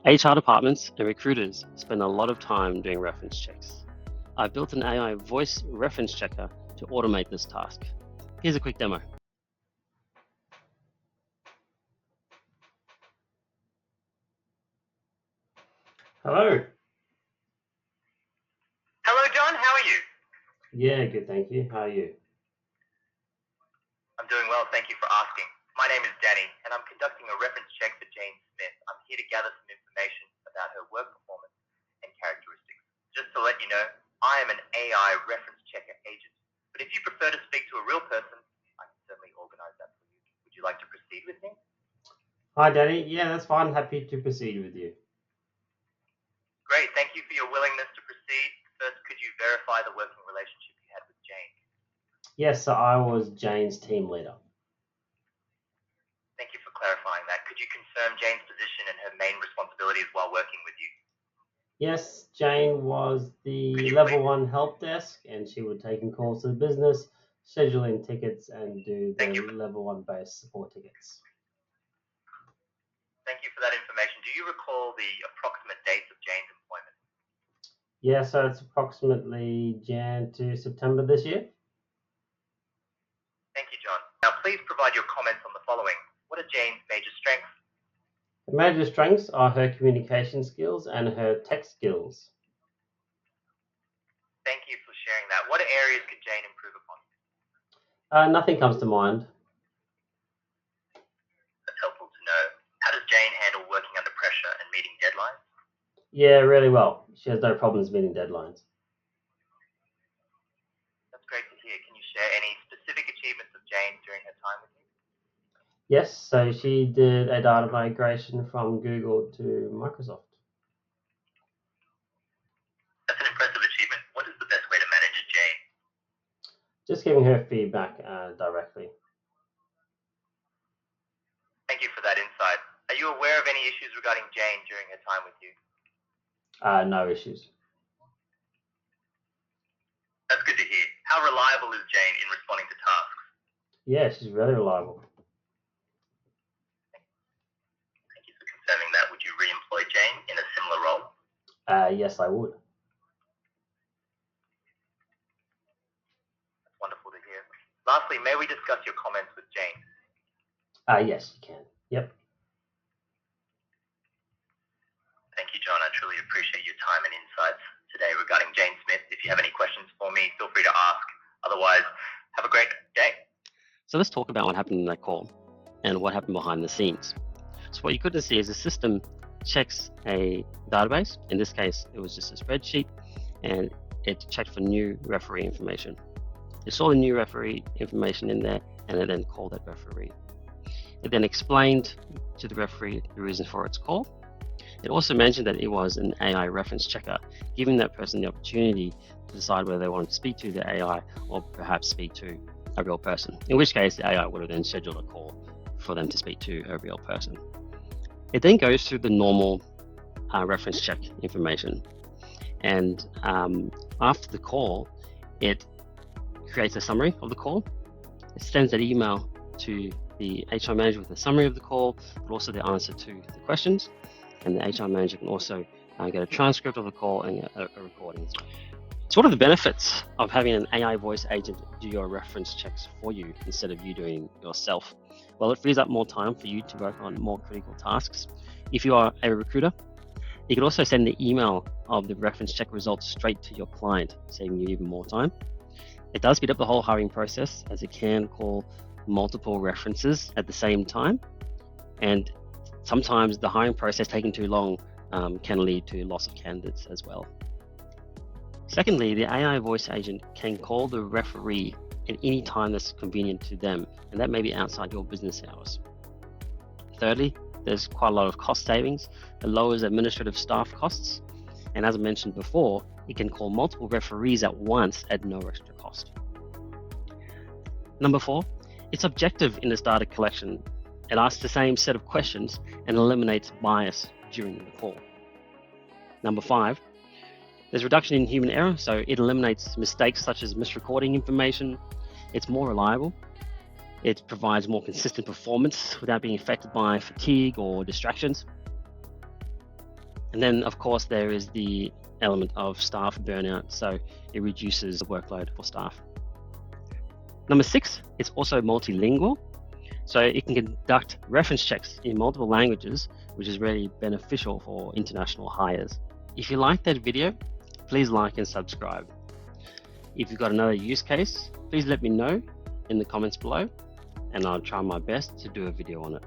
HR departments and recruiters spend a lot of time doing reference checks. I've built an AI voice reference checker to automate this task. Here's a quick demo. Hello. Hello, John. How are you? Yeah, good, thank you. How are you? I'm doing well. Thank you for asking. My name is Danny, and I'm conducting a reference check for Jane Smith. I'm here to gather some information about her work performance and characteristics. Just to let you know, I am an AI reference checker agent. But if you prefer to speak to a real person, I can certainly organize that for you. Would you like to proceed with me? Hi, Danny. Yeah, that's fine. Happy to proceed with you. Great. Thank you for your willingness to proceed. First, could you verify the working relationship you had with Jane? Yes, so I was Jane's team leader. Thank you for clarifying that. Could you confirm Jane's position and her main responsibilities while working with you? Yes, Jane was the level 1 help desk, and she would take in calls to the business, scheduling tickets, and do the level 1 base support tickets. Thank you for that information. Do you recall the approximate dates of Jane's employment? Yeah, so it's approximately Jan to September this year. Thank you, John. Now, please provide your comments on the following. What are Jane's major strengths? The major strengths are her communication skills and her tech skills. Thank you for sharing that. What areas could Jane improve upon? Nothing comes to mind. That's helpful to know. How does Jane handle working under pressure and meeting deadlines? Yeah, really well. She has no problems meeting deadlines. That's great to hear. Can you share any specific achievements of Jane during her time with you? Yes, so she did a data migration from Google to Microsoft. That's an impressive achievement. What is the best way to manage Jane? Just giving her feedback directly. Thank you for that insight. Are you aware of any issues regarding Jane during her time with you? No issues. That's good to hear. How reliable is Jane in responding to tasks? Yeah, she's really reliable. Thank you for confirming that. Would you re-employ Jane in a similar role? Yes, I would. That's wonderful to hear. Lastly, may we discuss your comments with Jane? Yes, you can. Yep. Thank you, John. I truly appreciate your time and insights today regarding Jane Smith. If you have any questions for me, feel free to ask. Otherwise, have a great day. So let's talk about what happened in that call and what happened behind the scenes. So what you could see is the system checks a database. In this case, it was just a spreadsheet, and it checked for new referee information. It saw the new referee information in there, and it then called that referee. It then explained to the referee the reason for its call. It also mentioned that it was an AI reference checker, giving that person the opportunity to decide whether they wanted to speak to the AI or perhaps speak to a real person, in which case the AI would have then scheduled a call for them to speak to a real person. It then goes through the normal reference check information, and after the call, it creates a summary of the call. It sends an email to the HR manager with a summary of the call, but also the answer to the questions. And the HR manager can also get a transcript of the call and a recording as well. So what are the benefits of having an AI voice agent do your reference checks for you instead of you doing yourself? Well, it frees up more time for you to work on more critical tasks. If you are a recruiter, you can also send the email of the reference check results straight to your client, saving you even more time. It does speed up the whole hiring process, as it can call multiple references at the same time. And sometimes the hiring process taking too long can lead to loss of candidates as well. Secondly, the AI voice agent can call the referee at any time that's convenient to them, and that may be outside your business hours. Thirdly, there's quite a lot of cost savings. It lowers administrative staff costs, and as I mentioned before, it can call multiple referees at once at no extra cost. Number 4, it's objective in its data collection. It asks the same set of questions and eliminates bias during the call. Number 5, there's reduction in human error, so it eliminates mistakes such as misrecording information. It's more reliable. It provides more consistent performance without being affected by fatigue or distractions. And then, of course, there is the element of staff burnout, so it reduces the workload for staff. Number 6, it's also multilingual, so it can conduct reference checks in multiple languages, which is really beneficial for international hires. If you like that video, please like and subscribe. If you've got another use case, please let me know in the comments below, and I'll try my best to do a video on it.